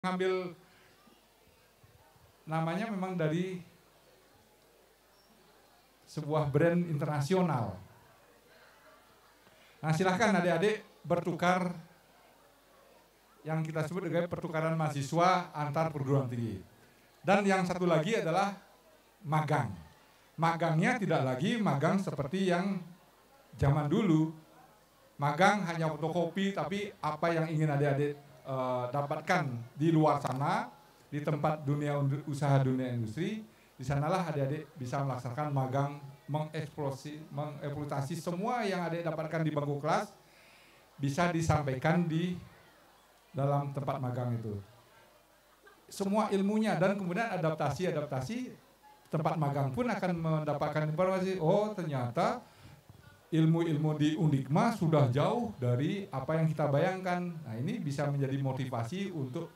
ngambil namanya memang dari sebuah brand internasional. Nah, silahkan adik-adik bertukar yang kita sebut dengan pertukaran mahasiswa antar perguruan tinggi. Dan yang satu lagi adalah magang. Magangnya tidak lagi magang seperti yang zaman dulu. Magang hanya fotokopi, tapi apa yang ingin adik-adik dapatkan di luar sana, di tempat dunia usaha, dunia industri, di sanalah adik-adik bisa melaksanakan magang, mengeksploitasi semua yang adik dapatkan di bangku kelas, bisa disampaikan di dalam tempat magang itu. Semua ilmunya dan kemudian adaptasi tempat magang pun akan mendapatkan informasi, oh ternyata ilmu-ilmu di Undikma sudah jauh dari apa yang kita bayangkan. Nah, ini bisa menjadi motivasi untuk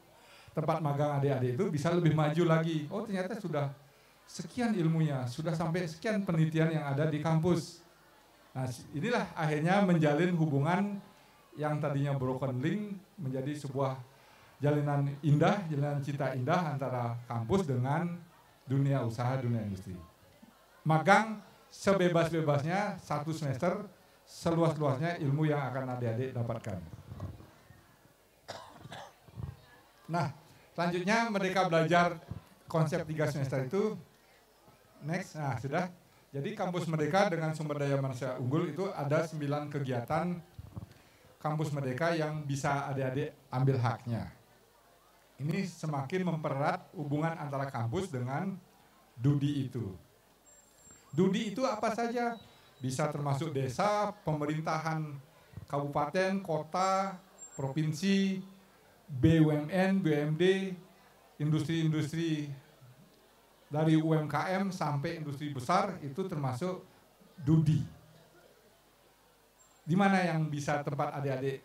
tempat magang adik-adik itu bisa lebih maju lagi. Oh ternyata sudah sekian ilmunya, sudah sampai sekian penelitian yang ada di kampus. Nah, inilah akhirnya menjalin hubungan yang tadinya broken link menjadi sebuah jalinan indah, jalinan cinta indah antara kampus dengan dunia usaha, dunia industri. Magang sebebas-bebasnya, 1 semester, seluas-luasnya ilmu yang akan adik-adik dapatkan. Nah, selanjutnya Merdeka Belajar konsep 3 semester itu, next, nah sudah. Jadi kampus Merdeka dengan sumber daya manusia unggul itu ada 9 kegiatan kampus Merdeka yang bisa adik-adik ambil haknya. Ini semakin mempererat hubungan antara kampus dengan DUDI itu. DUDI itu apa saja? Bisa termasuk desa, pemerintahan, kabupaten, kota, provinsi, BUMN, BUMD, industri-industri dari UMKM sampai industri besar itu termasuk DUDI. Di mana yang bisa tempat adik-adik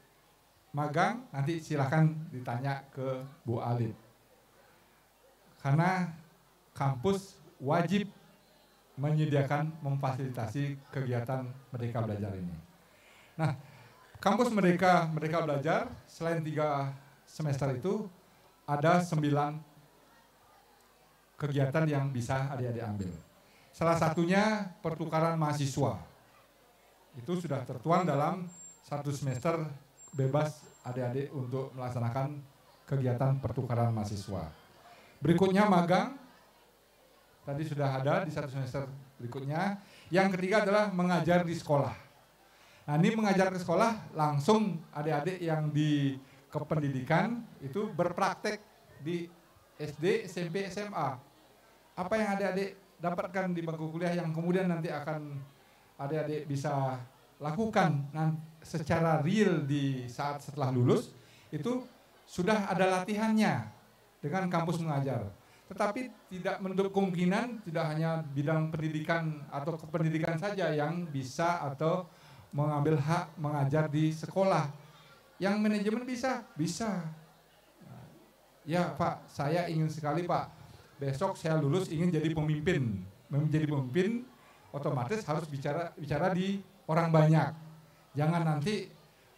magang? Nanti silahkan ditanya ke Bu Alif. Karena kampus wajib menyediakan, memfasilitasi kegiatan Merdeka Belajar ini. Nah, kampus Merdeka Belajar selain 3 semester itu ada 9 kegiatan yang bisa adik-adik ambil. Salah satunya pertukaran mahasiswa. Itu sudah tertuang dalam 1 semester bebas adik-adik untuk melaksanakan kegiatan pertukaran mahasiswa. Berikutnya magang. Tadi sudah ada di 1 semester berikutnya. Yang ketiga adalah mengajar di sekolah. Nah, ini mengajar ke sekolah langsung adik-adik yang di kependidikan itu berpraktek di SD, SMP, SMA. Apa yang adik-adik dapatkan di bangku kuliah yang kemudian nanti akan adik-adik bisa lakukan secara real di saat setelah lulus, itu sudah ada latihannya dengan kampus mengajar. Tetapi tidak menutup kemungkinan tidak hanya bidang pendidikan atau kependidikan saja yang bisa atau mengambil hak mengajar di sekolah. Yang manajemen bisa. Ya Pak, saya ingin sekali Pak, besok saya lulus ingin jadi pemimpin. Menjadi pemimpin otomatis harus bicara di orang banyak. Jangan nanti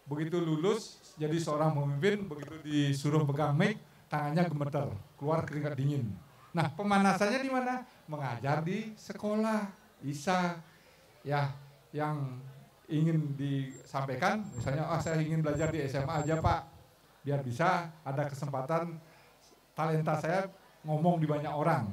begitu lulus jadi seorang pemimpin, begitu disuruh pegang mic, tangannya gemeter, keluar keringat dingin. Nah, pemanasannya di mana? Mengajar di sekolah. Bisa ya yang ingin disampaikan, misalnya saya ingin belajar di SMA aja Pak, biar bisa ada kesempatan talenta saya ngomong di banyak orang.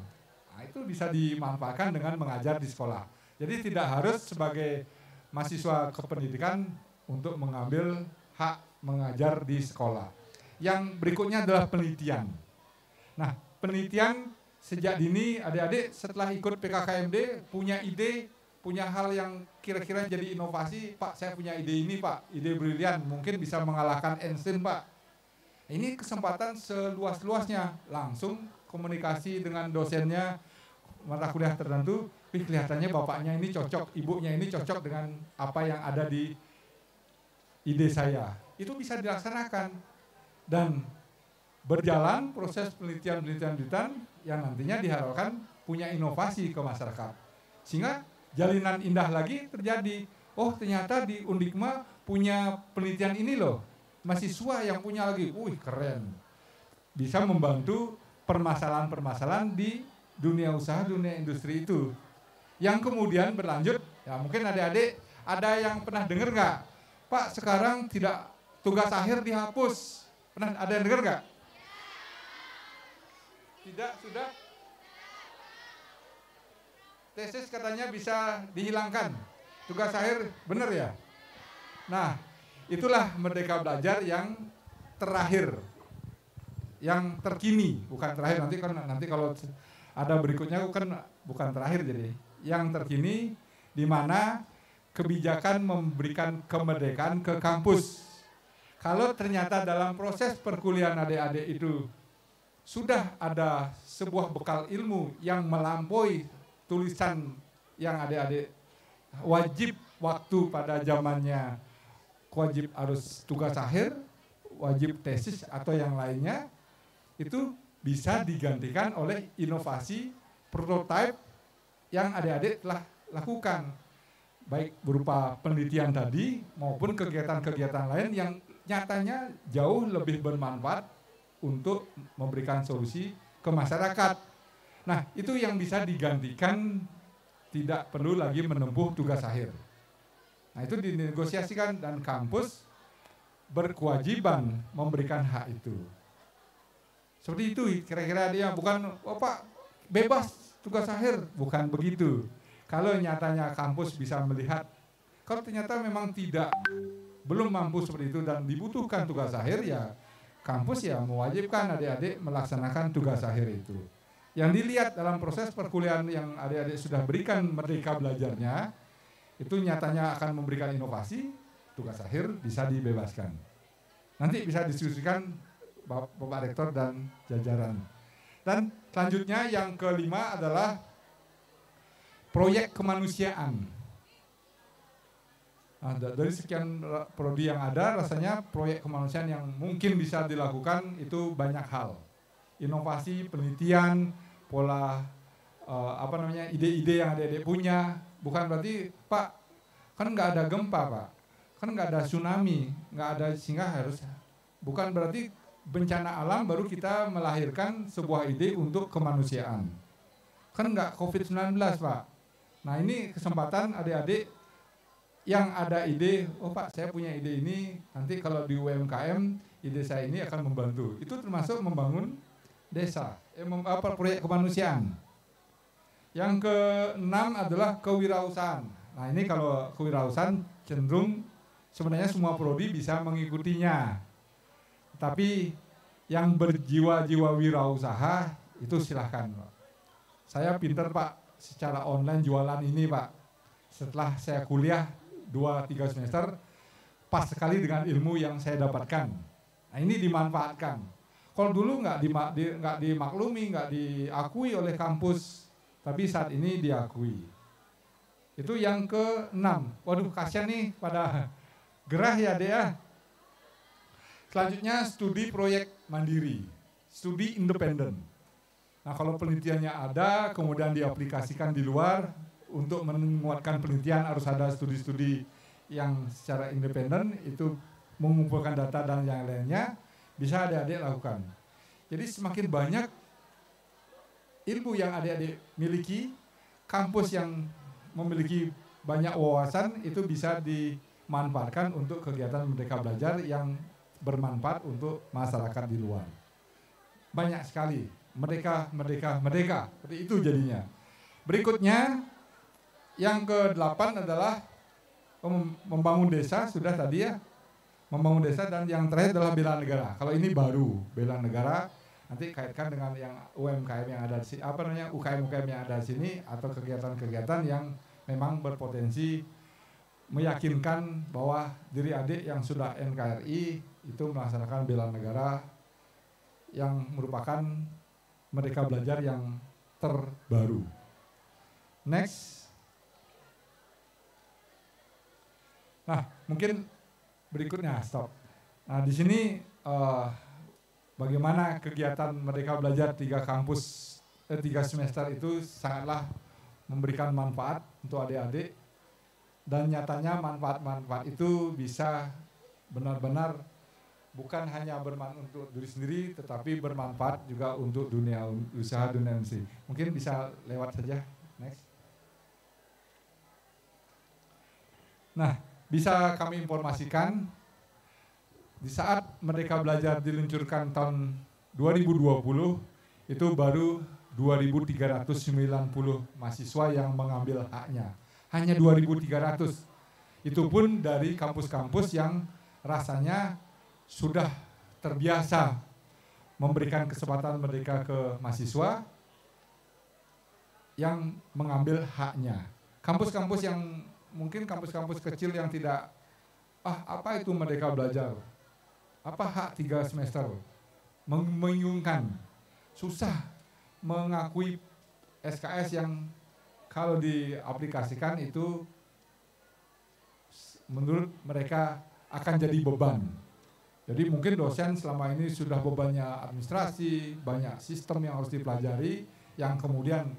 Nah, itu bisa dimanfaatkan dengan mengajar di sekolah. Jadi tidak harus sebagai mahasiswa kependidikan untuk mengambil hak mengajar di sekolah. Yang berikutnya adalah penelitian. Nah, penelitian sejak dini adik-adik setelah ikut PKKMD punya ide, punya hal yang kira-kira jadi inovasi, Pak saya punya ide ini Pak, ide brilian, mungkin bisa mengalahkan Einstein Pak. Ini kesempatan seluas-luasnya, langsung komunikasi dengan dosennya, mata kuliah tertentu, kelihatannya bapaknya ini cocok, ibunya ini cocok dengan apa yang ada di ide saya. Itu bisa dilaksanakan dan berjalan proses penelitian yang nantinya diharapkan punya inovasi ke masyarakat. Sehingga jalinan indah lagi terjadi. Oh ternyata di Undikma punya penelitian ini loh. Mahasiswa yang punya lagi, wih keren. bisa membantu permasalahan-permasalahan di dunia usaha, dunia industri itu. Yang kemudian berlanjut, ya mungkin adik-adik ada yang pernah dengar nggak? Pak, sekarang tidak tugas akhir dihapus. Pernah ada yang dengar nggak? Tidak, sudah. Tesis katanya bisa dihilangkan. Tugas akhir, benar ya? Nah, itulah Merdeka Belajar yang terakhir, yang terkini, bukan terakhir. Nanti kalau ada berikutnya kan bukan terakhir, jadi yang terkini di mana kebijakan memberikan kemerdekaan ke kampus. Kalau ternyata dalam proses perkuliahan adik-adik itu sudah ada sebuah bekal ilmu yang melampaui tulisan yang adik-adik wajib waktu pada zamannya, wajib harus tugas akhir, wajib tesis atau yang lainnya, itu bisa digantikan oleh inovasi prototipe yang adik-adik telah lakukan, baik berupa penelitian tadi maupun kegiatan-kegiatan lain yang nyatanya jauh lebih bermanfaat untuk memberikan solusi ke masyarakat. Nah, itu yang bisa digantikan, tidak perlu lagi menempuh tugas akhir. Nah, itu dinegosiasikan dan kampus berkewajiban memberikan hak itu. Seperti itu kira-kira dia, bukan, oh Pak, bebas tugas akhir, bukan begitu. Kalau nyatanya kampus bisa melihat, kalau ternyata memang belum mampu seperti itu dan dibutuhkan tugas akhir, ya kampus ya mewajibkan adik-adik melaksanakan tugas akhir itu. Yang dilihat dalam proses perkuliahan yang adik-adik sudah berikan merdeka belajarnya, itu nyatanya akan memberikan inovasi, tugas akhir bisa dibebaskan. Nanti bisa diskusikan Bapak Rektor dan jajaran. Dan selanjutnya yang kelima adalah proyek kemanusiaan. Nah, dari sekian prodi yang ada, rasanya proyek kemanusiaan yang mungkin bisa dilakukan itu banyak hal. Inovasi, penelitian, pola ide-ide yang adik-adik punya. Bukan berarti, Pak, kan nggak ada gempa, Pak, kan nggak ada tsunami, nggak ada, sehingga harus, bukan berarti bencana alam baru kita melahirkan sebuah ide untuk kemanusiaan. Kan nggak COVID-19, Pak. Nah, ini kesempatan adik-adik yang ada ide, oh Pak, saya punya ide ini, nanti kalau di UMKM ide saya ini akan membantu. Itu termasuk membangun desa, proyek kemanusiaan. Yang keenam adalah kewirausahaan. Nah, ini kalau kewirausahaan cenderung sebenarnya semua prodi bisa mengikutinya. Tapi yang berjiwa-jiwa wirausaha itu silahkan, Pak. Saya pintar, Pak, secara online jualan ini, Pak. Setelah saya kuliah 2-3 semester, pas sekali dengan ilmu yang saya dapatkan. Nah, ini dimanfaatkan. Kalau dulu nggak dimaklumi, nggak diakui oleh kampus, tapi saat ini diakui. Itu yang keenam. Waduh, kasihan nih pada gerah ya, Dea. Selanjutnya studi proyek mandiri, studi independen. Nah, kalau penelitiannya ada, kemudian diaplikasikan di luar, untuk menguatkan penelitian harus ada studi-studi yang secara independen, itu mengumpulkan data dan yang lainnya, bisa adik-adik lakukan. Jadi semakin banyak ilmu yang adik-adik miliki, kampus yang memiliki banyak wawasan, itu bisa dimanfaatkan untuk kegiatan Merdeka Belajar yang bermanfaat untuk masyarakat di luar. Banyak sekali, merdeka, seperti itu jadinya. Berikutnya, yang ke-8 adalah membangun desa, sudah tadi ya, membangun desa, dan yang terakhir adalah bela negara. Kalau ini baru, bela negara, nanti kaitkan dengan yang UMKM yang ada di sini, UKM-UKM yang ada di sini, atau kegiatan-kegiatan yang memang berpotensi meyakinkan bahwa diri adik yang sudah NKRI itu melaksanakan bela negara yang merupakan Merdeka Belajar yang terbaru. Next. Nah, mungkin berikutnya, stop. Nah, di sini bagaimana kegiatan Merdeka Belajar 3 semester itu sangatlah memberikan manfaat untuk adik-adik, dan nyatanya manfaat-manfaat itu bisa benar-benar bukan hanya bermanfaat untuk diri sendiri, tetapi bermanfaat juga untuk dunia usaha, dunia industri. Mungkin bisa lewat saja, next. Nah, bisa kami informasikan, di saat Merdeka Belajar diluncurkan tahun 2020, itu baru 2.390 mahasiswa yang mengambil haknya. Hanya 2.300. Itu pun dari kampus-kampus yang rasanya sudah terbiasa memberikan kesempatan mereka ke mahasiswa yang mengambil haknya. Kampus-kampus yang mungkin kampus-kampus kecil yang tidak, apa itu Merdeka Belajar? Apa hak 3 semester? Membingungkan, susah mengakui SKS yang kalau diaplikasikan itu menurut mereka akan jadi beban. Jadi mungkin dosen selama ini sudah bebannya administrasi, banyak sistem yang harus dipelajari, yang kemudian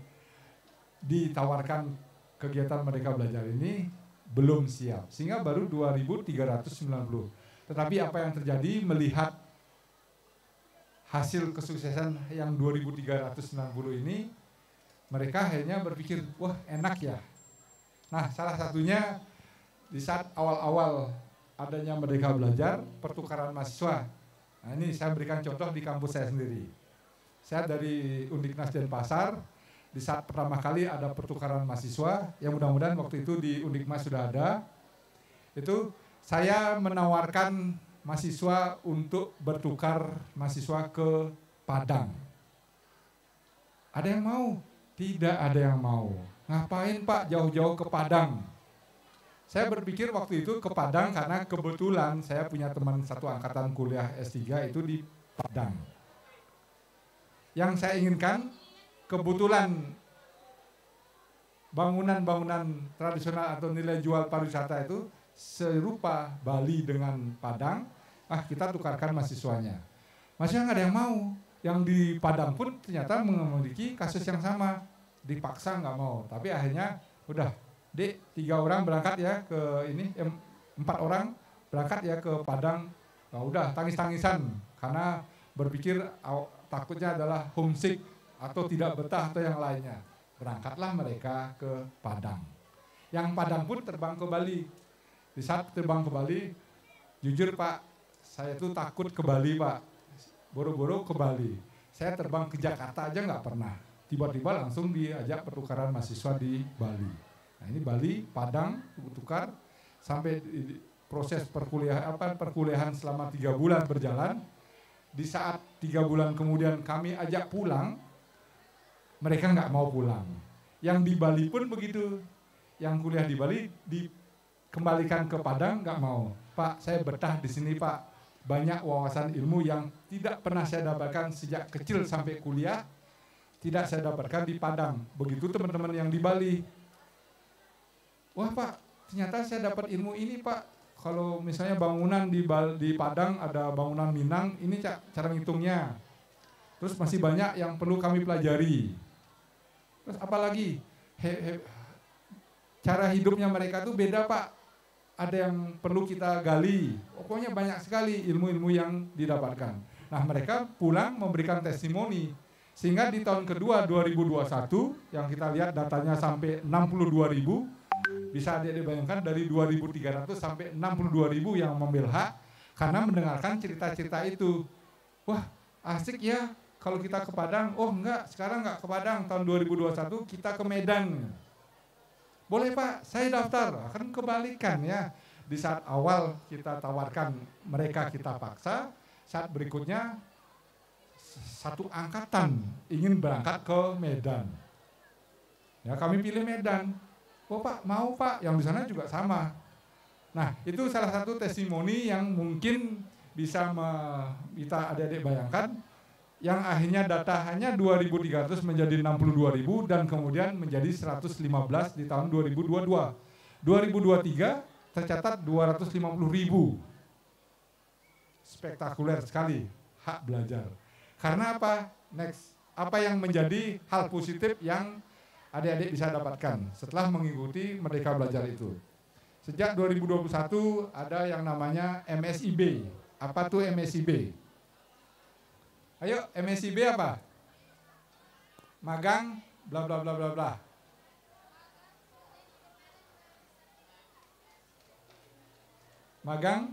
ditawarkan kegiatan Merdeka Belajar ini belum siap. Sehingga baru 2.390. Tetapi apa yang terjadi melihat hasil kesuksesan yang 2.390 ini, mereka akhirnya berpikir, wah enak ya. Nah, salah satunya di saat awal-awal adanya Merdeka Belajar, pertukaran mahasiswa. Nah, ini saya berikan contoh di kampus saya sendiri. Saya dari Undiknas Denpasar, di saat pertama kali ada pertukaran mahasiswa, yang mudah-mudahan waktu itu di Undikmas sudah ada, itu saya menawarkan mahasiswa untuk bertukar mahasiswa ke Padang. Ada yang mau? Tidak ada yang mau. Ngapain Pak jauh-jauh ke Padang? Saya berpikir waktu itu ke Padang karena kebetulan saya punya teman satu angkatan kuliah S3 itu di Padang. Yang saya inginkan, kebetulan bangunan-bangunan tradisional atau nilai jual pariwisata itu serupa Bali dengan Padang, kita tukarkan mahasiswanya. Mahasiswa nggak ada yang mau. Yang di Padang pun ternyata memiliki kasus yang sama, dipaksa nggak mau. Tapi akhirnya udah, Dek, 3 orang berangkat ya ke ini, 4 orang berangkat ya ke Padang. Nah, udah tangis-tangisan karena berpikir takutnya adalah homesick atau tidak betah atau yang lainnya. Berangkatlah mereka ke Padang. Yang Padang pun terbang ke Bali. Di saat terbang ke Bali, jujur Pak, saya tuh takut ke Bali Pak. Boro-boro ke Bali. Saya terbang ke Jakarta aja nggak pernah. Tiba-tiba langsung diajak pertukaran mahasiswa di Bali. Nah ini Bali, Padang, tukar sampai proses perkuliahan selama 3 bulan berjalan. Di saat 3 bulan kemudian kami ajak pulang, mereka nggak mau pulang. Yang di Bali pun begitu, yang kuliah di Bali dikembalikan ke Padang nggak mau. Pak, saya betah di sini Pak, banyak wawasan ilmu yang tidak pernah saya dapatkan sejak kecil sampai kuliah, tidak saya dapatkan di Padang. Begitu teman-teman yang di Bali. Wah Pak, ternyata saya dapat ilmu ini Pak. Kalau misalnya bangunan di Padang ada bangunan Minang, ini cara ngitungnya. Terus masih banyak yang perlu kami pelajari. Terus apalagi cara hidupnya mereka tuh beda Pak. Ada yang perlu kita gali. Pokoknya banyak sekali ilmu-ilmu yang didapatkan. Nah mereka pulang memberikan testimoni. Sehingga di tahun kedua 2021 yang kita lihat datanya sampai 62.000. Bisa dibayangkan dari 2.300 sampai 62.000 yang mengambil hak karena mendengarkan cerita-cerita itu. Wah asik ya kalau kita ke Padang. Oh enggak, sekarang enggak ke Padang, tahun 2021 kita ke Medan. Boleh Pak, saya daftar. Akan kebalikan ya. Di saat awal kita tawarkan, mereka kita paksa. Saat berikutnya satu angkatan ingin berangkat ke Medan. Ya kami pilih Medan. Oh Pak, mau Pak, yang di sana juga sama. Nah, itu salah satu testimoni yang mungkin bisa kita adik-adik bayangkan, yang akhirnya data hanya 2.300 menjadi 62.000 dan kemudian menjadi 115 di tahun 2022. 2023 tercatat 250.000. Spektakuler sekali hak belajar. Karena apa? Next, apa yang menjadi hal positif yang adik-adik bisa dapatkan setelah mengikuti Merdeka Belajar itu. Sejak 2021 ada yang namanya MSIB. Apa tuh MSIB? Ayo, MSIB apa? Magang, bla bla bla bla bla. Magang.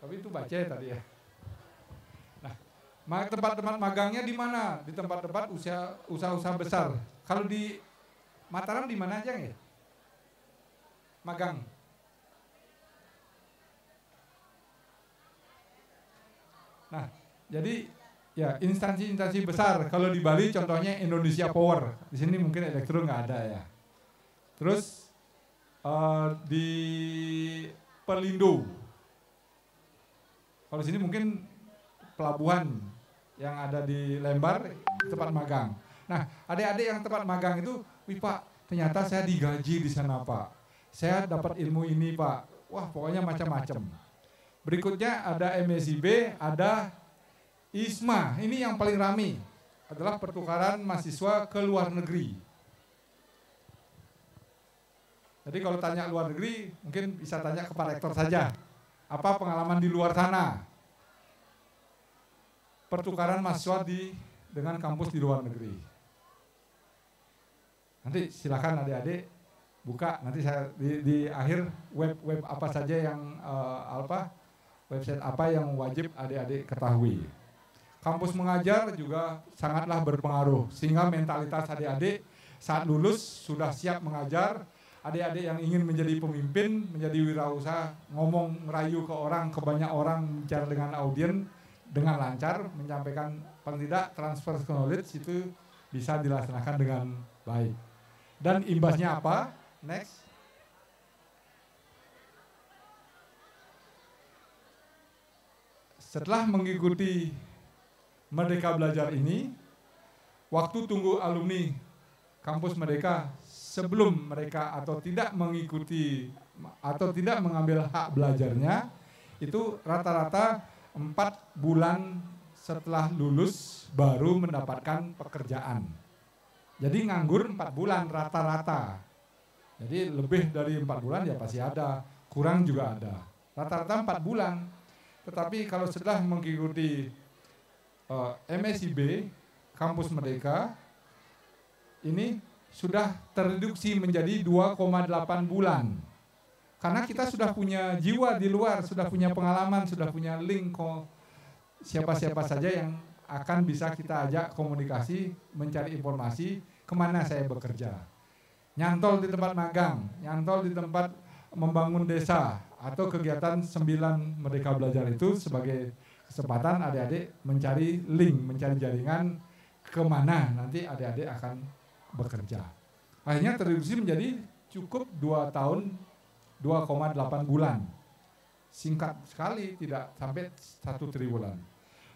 Tapi itu baca ya tadi ya. Nah, tempat-tempat magangnya di mana? Di tempat-tempat usaha-usaha besar. Kalau di Mataram di mana aja ya? Magang. Nah, jadi ya instansi-instansi besar. Kalau di Bali contohnya Indonesia Power. Di sini mungkin Elektro nggak ada ya. Terus di Pelindo. Kalau di sini mungkin pelabuhan yang ada di Lembar tempat magang. Nah, adik-adik yang tempat magang itu, wih Pak, ternyata saya digaji di sana Pak. Saya dapat ilmu ini Pak. Wah, pokoknya macam-macam. Berikutnya ada MSIB, ada ISMA. Ini yang paling ramai adalah pertukaran mahasiswa ke luar negeri. Jadi kalau tanya luar negeri, mungkin bisa tanya ke Pak Rektor saja. Apa pengalaman di luar sana? Pertukaran mahasiswa dengan kampus di luar negeri. Nanti silakan adik-adik buka. Nanti saya di akhir web apa saja yang website apa yang wajib adik-adik ketahui. Kampus mengajar juga sangatlah berpengaruh sehingga mentalitas adik-adik saat lulus sudah siap mengajar. Adik-adik yang ingin menjadi pemimpin, menjadi wirausaha, ngomong merayu ke orang, ke banyak orang, bicara dengan audien dengan lancar, menyampaikan paling tidak transfer knowledge itu bisa dilaksanakan dengan baik. Dan imbasnya apa? Next. Setelah mengikuti Merdeka Belajar ini, waktu tunggu alumni kampus Merdeka sebelum mereka atau tidak mengikuti atau tidak mengambil hak belajarnya, itu rata-rata 4 bulan setelah lulus baru mendapatkan pekerjaan. Jadi nganggur 4 bulan rata-rata. Jadi lebih dari 4 bulan ya pasti ada, kurang juga ada. Rata-rata 4 bulan. Tetapi kalau setelah mengikuti MSIB, Kampus Merdeka, ini sudah tereduksi menjadi 2,8 bulan. Karena kita sudah punya jiwa di luar, sudah punya pengalaman, sudah punya link siapa-siapa saja yang akan bisa kita ajak komunikasi, mencari informasi kemana saya bekerja. Nyantol di tempat magang, nyantol di tempat membangun desa, atau kegiatan 9 Merdeka Belajar itu sebagai kesempatan adik-adik mencari link, mencari jaringan kemana nanti adik-adik akan bekerja. Akhirnya tereduksi menjadi cukup 2 tahun 2,8 bulan. Singkat sekali, tidak sampai 1 triwulan.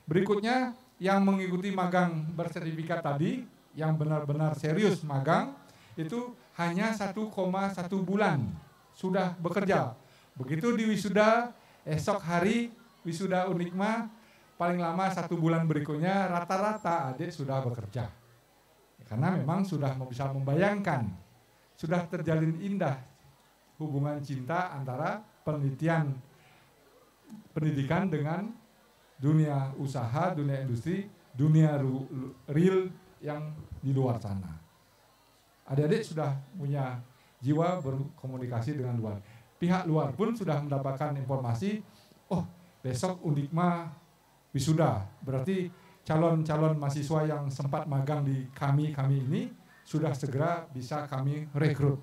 Berikutnya yang mengikuti magang bersertifikat tadi, yang benar-benar serius magang, itu hanya 1,1 bulan sudah bekerja. Begitu di wisuda, esok hari wisuda Unikma, paling lama 1 bulan berikutnya rata-rata adik sudah bekerja. Karena memang sudah bisa membayangkan, sudah terjalin indah hubungan cinta antara pendidikan dengan dunia usaha, dunia industri, dunia real yang di luar sana. Adik-adik sudah punya jiwa berkomunikasi dengan luar. Pihak luar pun sudah mendapatkan informasi, oh besok Undikma wisuda, berarti calon-calon mahasiswa yang sempat magang di kami ini sudah segera bisa kami rekrut.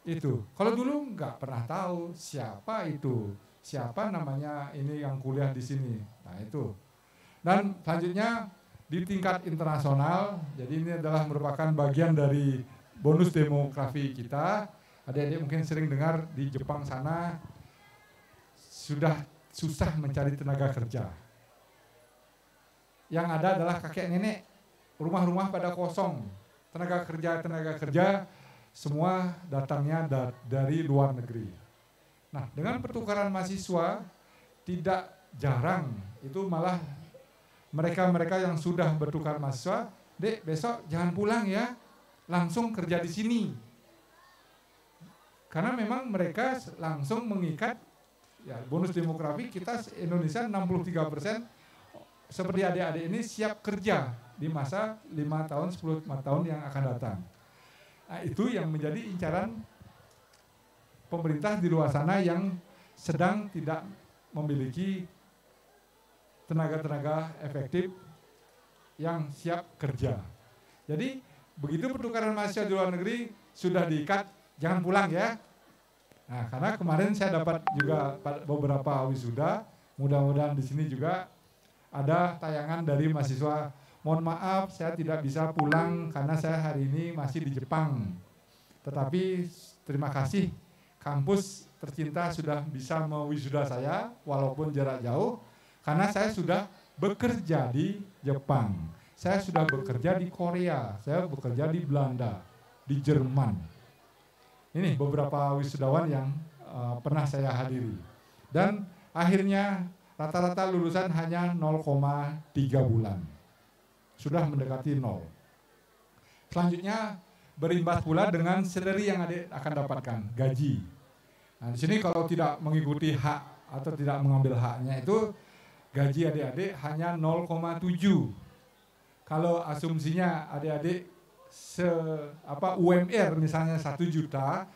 Itu. Kalau dulu nggak pernah tahu siapa itu, siapa namanya ini yang kuliah di sini. Nah itu. Dan selanjutnya di tingkat internasional, jadi ini adalah merupakan bagian dari bonus demografi kita. Adik-adik mungkin sering dengar di Jepang sana sudah susah mencari tenaga kerja. Yang ada adalah kakek nenek, rumah-rumah pada kosong, tenaga kerja semua datangnya dari luar negeri. Nah, dengan pertukaran mahasiswa tidak jarang itu malah mereka-mereka yang sudah bertukar mahasiswa, Dek besok jangan pulang ya, langsung kerja di sini. Karena memang mereka langsung mengikat Ya, bonus demografi kita Indonesia 63% seperti adik-adik ini siap kerja di masa 5 tahun, 10 tahun yang akan datang. Nah, itu yang menjadi incaran pemerintah di luar sana yang sedang tidak memiliki tenaga-tenaga efektif yang siap kerja. Jadi begitu pertukaran mahasiswa di luar negeri sudah diikat, jangan pulang ya. Nah, karena kemarin saya dapat juga beberapa wisuda, mudah-mudahan di sini juga ada tayangan dari mahasiswa. Mohon maaf, saya tidak bisa pulang karena saya hari ini masih di Jepang. Tetapi terima kasih kampus tercinta sudah bisa mewisuda saya walaupun jarak jauh. Karena saya sudah bekerja di Jepang, saya sudah bekerja di Korea, saya bekerja di Belanda, di Jerman. Ini beberapa wisudawan yang pernah saya hadiri. Dan akhirnya rata-rata lulusan hanya 0,3 bulan. Sudah mendekati 0. Selanjutnya berimbas pula dengan salary yang adik akan dapatkan, gaji. Nah, di sini kalau tidak mengikuti hak atau tidak mengambil haknya itu gaji adik-adik hanya 0,7. Kalau asumsinya adik-adik UMR misalnya 1 juta,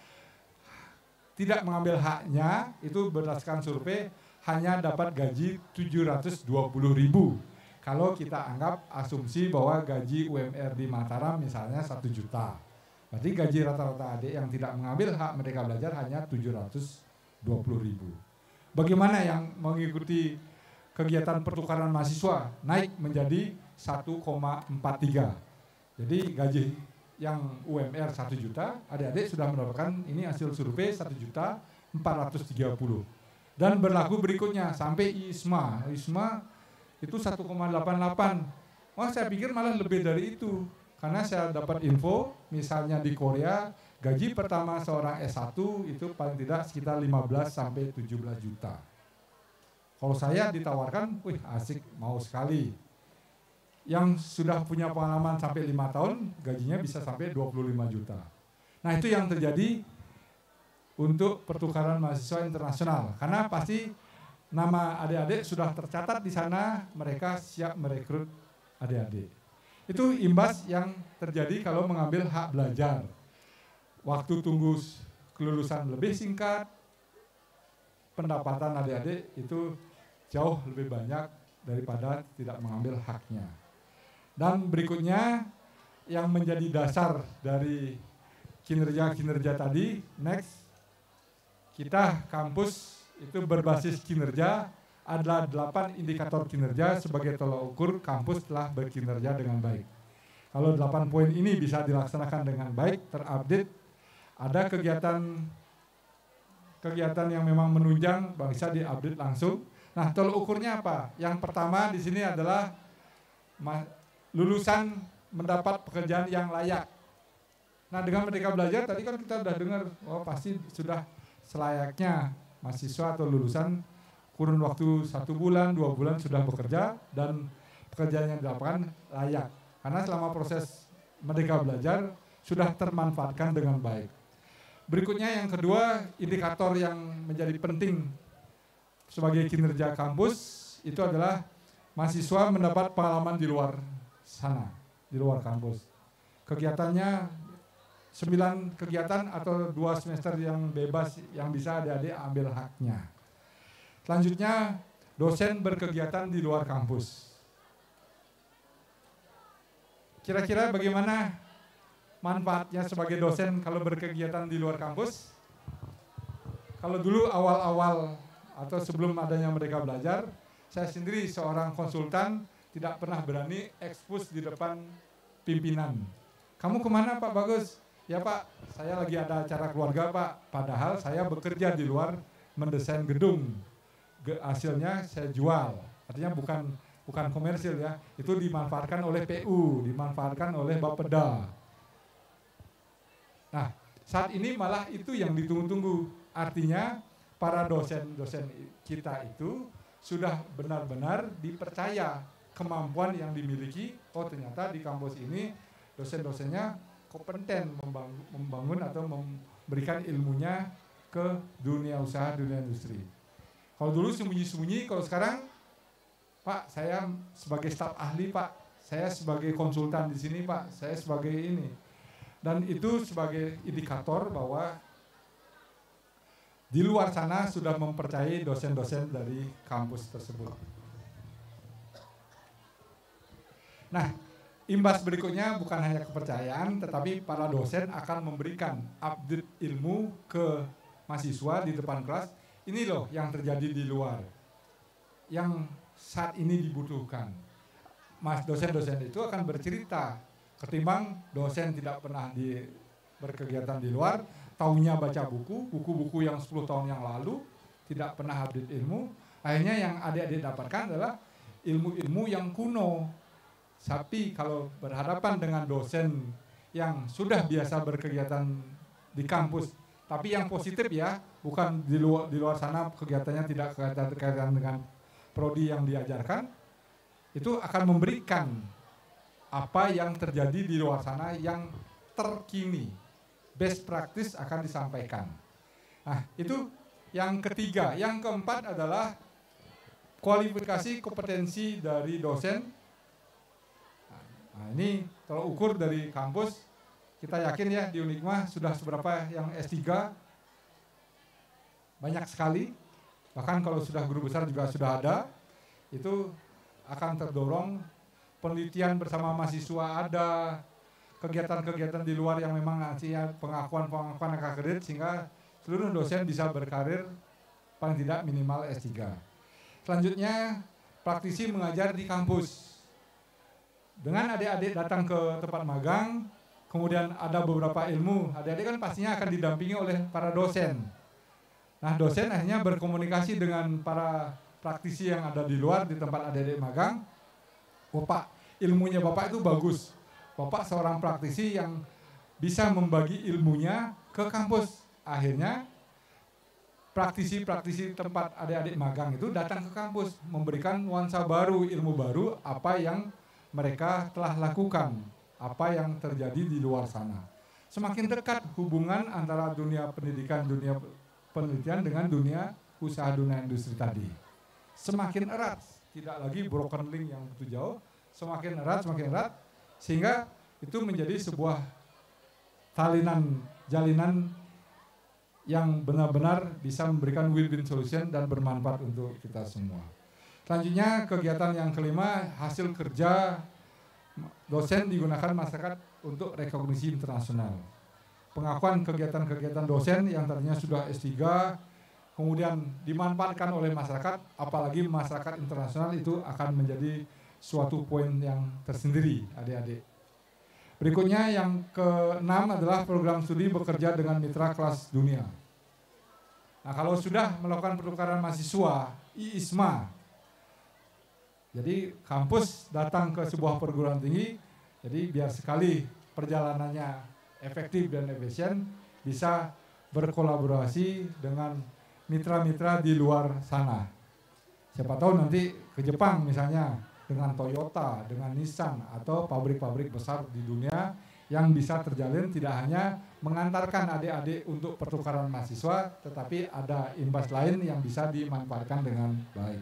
tidak mengambil haknya, itu berdasarkan survei hanya dapat gaji 720.000. Kalau kita anggap asumsi bahwa gaji UMR di Mataram misalnya 1 juta. Berarti gaji rata-rata adik yang tidak mengambil hak Merdeka Belajar hanya 720.000. Bagaimana yang mengikuti kegiatan pertukaran mahasiswa naik menjadi 1,43. Jadi gaji yang UMR 1 juta, adik-adik sudah mendapatkan ini hasil survei 1.430. Dan berlaku berikutnya sampai ISMA. ISMA itu 1,88. Wah, saya pikir malah lebih dari itu. Karena saya dapat info, misalnya di Korea, gaji pertama seorang S1 itu paling tidak sekitar 15 sampai 17 juta. Kalau saya ditawarkan, wih asik, mau sekali. Yang sudah punya pengalaman sampai 5 tahun, gajinya bisa sampai 25 juta. Nah, itu yang terjadi untuk pertukaran mahasiswa internasional. Karena pasti nama adik-adik sudah tercatat di sana, mereka siap merekrut adik-adik. Itu imbas yang terjadi kalau mengambil hak belajar. Waktu tunggu kelulusan lebih singkat, pendapatan adik-adik itu jauh lebih banyak daripada tidak mengambil haknya. Dan berikutnya yang menjadi dasar dari kinerja-kinerja tadi, next, kita kampus itu berbasis kinerja adalah 8 indikator kinerja sebagai tolak ukur kampus telah berkinerja dengan baik. Kalau 8 poin ini bisa dilaksanakan dengan baik, terupdate, ada kegiatan yang memang menunjang bisa diupdate langsung. Nah, tolak ukurnya apa? Yang pertama di sini adalah lulusan mendapat pekerjaan yang layak. Nah, dengan Merdeka Belajar tadi kan kita sudah dengar, oh pasti sudah selayaknya mahasiswa atau lulusan kurun waktu 1 bulan, 2 bulan sudah bekerja dan pekerjaan yang didapatkan layak. Karena selama proses Merdeka Belajar sudah termanfaatkan dengan baik. Berikutnya yang kedua, indikator yang menjadi penting sebagai kinerja kampus itu adalah mahasiswa mendapat pengalaman di luar sana, di luar kampus. Kegiatannya 9 kegiatan atau 2 semester yang bebas yang bisa adik-adik ambil haknya. Selanjutnya, dosen berkegiatan di luar kampus. Kira-kira bagaimana manfaatnya sebagai dosen kalau berkegiatan di luar kampus? Kalau dulu awal-awal atau sebelum adanya Merdeka Belajar, saya sendiri seorang konsultan tidak pernah berani ekspos di depan pimpinan. Kamu kemana Pak Bagus? Ya Pak, saya lagi ada acara keluarga Pak, padahal saya bekerja di luar mendesain gedung. Hasilnya saya jual, artinya bukan komersil ya, itu dimanfaatkan oleh PU, dimanfaatkan oleh Bapeda. Nah, saat ini malah itu yang ditunggu-tunggu, artinya para dosen-dosen kita itu sudah benar-benar dipercaya kemampuan yang dimiliki. Oh ternyata di kampus ini dosen-dosennya kompeten membangun atau memberikan ilmunya ke dunia usaha, dunia industri. Kalau dulu sembunyi-sembunyi, kalau sekarang, Pak, saya sebagai staf ahli, Pak, saya sebagai konsultan di sini, Pak, saya sebagai ini. Dan itu sebagai indikator bahwa di luar sana sudah mempercayai dosen-dosen dari kampus tersebut. Nah, imbas berikutnya bukan hanya kepercayaan, tetapi para dosen akan memberikan update ilmu ke mahasiswa di depan kelas. Ini loh yang terjadi di luar, yang saat ini dibutuhkan. Mas dosen-dosen itu akan bercerita, ketimbang dosen tidak pernah berkegiatan di luar, taunya baca buku-buku yang 10 tahun yang lalu, tidak pernah update ilmu. Akhirnya yang adik-adik dapatkan adalah ilmu-ilmu yang kuno. Tapi kalau berhadapan dengan dosen yang sudah biasa berkegiatan di kampus, tapi yang positif ya, bukan di luar sana kegiatannya tidak kaitan dengan prodi yang diajarkan, itu akan memberikan apa yang terjadi di luar sana yang terkini. Best practice akan disampaikan. Nah, itu yang ketiga. Yang keempat adalah kualifikasi kompetensi dari dosen. Nah, ini kalau ukur dari kampus, kita yakin ya di Unikma sudah seberapa yang S3, banyak sekali. Bahkan kalau sudah guru besar juga sudah ada, itu akan terdorong penelitian bersama mahasiswa ada, kegiatan-kegiatan di luar yang memang nantinya pengakuan akademik sehingga seluruh dosen bisa berkarir paling tidak minimal S3. Selanjutnya, praktisi mengajar di kampus. Dengan adik-adik datang ke tempat magang, kemudian ada beberapa ilmu, adik-adik kan pastinya akan didampingi oleh para dosen. Nah, dosen akhirnya berkomunikasi dengan para praktisi yang ada di luar di tempat adik-adik magang. Oh Pak, ilmunya Bapak itu bagus. Bapak seorang praktisi yang bisa membagi ilmunya ke kampus. Akhirnya praktisi-praktisi tempat adik-adik magang itu datang ke kampus, memberikan nuansa baru, ilmu baru, apa yang mereka telah lakukan, apa yang terjadi di luar sana. Semakin dekat hubungan antara dunia pendidikan, dunia penelitian dengan dunia usaha, dunia industri tadi. Semakin erat, tidak lagi broken link yang begitu jauh, semakin erat, sehingga itu menjadi sebuah jalinan yang benar-benar bisa memberikan win-win solution dan bermanfaat untuk kita semua. Selanjutnya kegiatan yang kelima, hasil kerja dosen digunakan masyarakat untuk rekognisi internasional. Pengakuan kegiatan-kegiatan dosen yang tadinya sudah S3, kemudian dimanfaatkan oleh masyarakat, apalagi masyarakat internasional itu akan menjadi suatu poin yang tersendiri, adik-adik. Berikutnya yang keenam adalah program studi bekerja dengan mitra kelas dunia. Nah, kalau sudah melakukan pertukaran mahasiswa, IISMA, jadi kampus datang ke sebuah perguruan tinggi, jadi biar sekali perjalanannya efektif dan efisien, bisa berkolaborasi dengan mitra-mitra di luar sana. Siapa tahu nanti ke Jepang misalnya, dengan Toyota, dengan Nissan, atau pabrik-pabrik besar di dunia yang bisa terjalin tidak hanya mengantarkan adik-adik untuk pertukaran mahasiswa, tetapi ada imbas lain yang bisa dimanfaatkan dengan baik.